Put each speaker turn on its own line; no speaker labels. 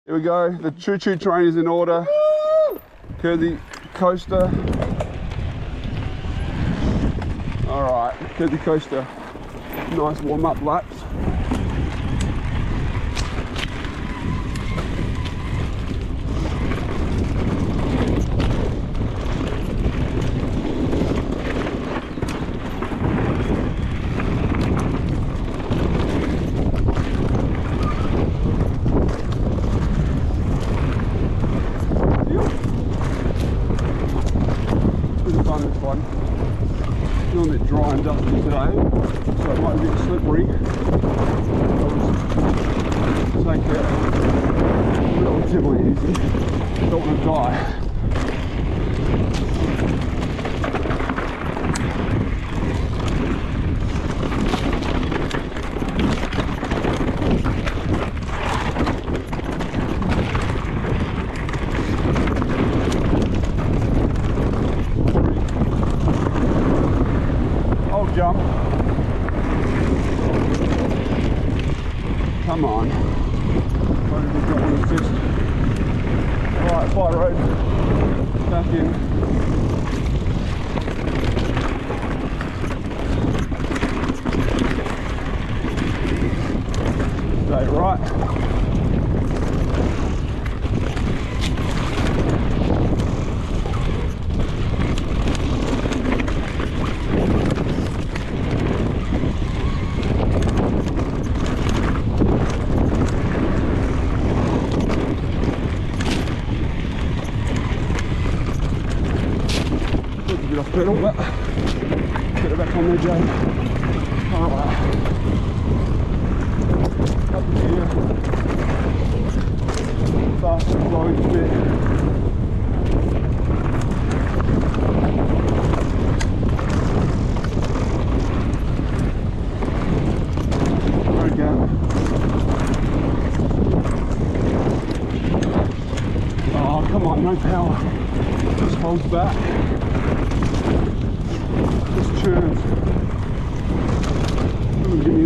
Here we go, the choo-choo train is in order. Kersey coaster. Alright, Kersey coaster. Nice warm-up laps. On it dry and dusty today, so it might be a bit slippery. I'll take it relatively easy. Don't want to die. Jump. Come on. Alright, flight road. Back in. Stay right. Get off pedal, but get it back on there, Jay. Alright. Up here. Fast and flowing bit. There we go. Oh, come on, no power. Just holds back. Just churns. Give me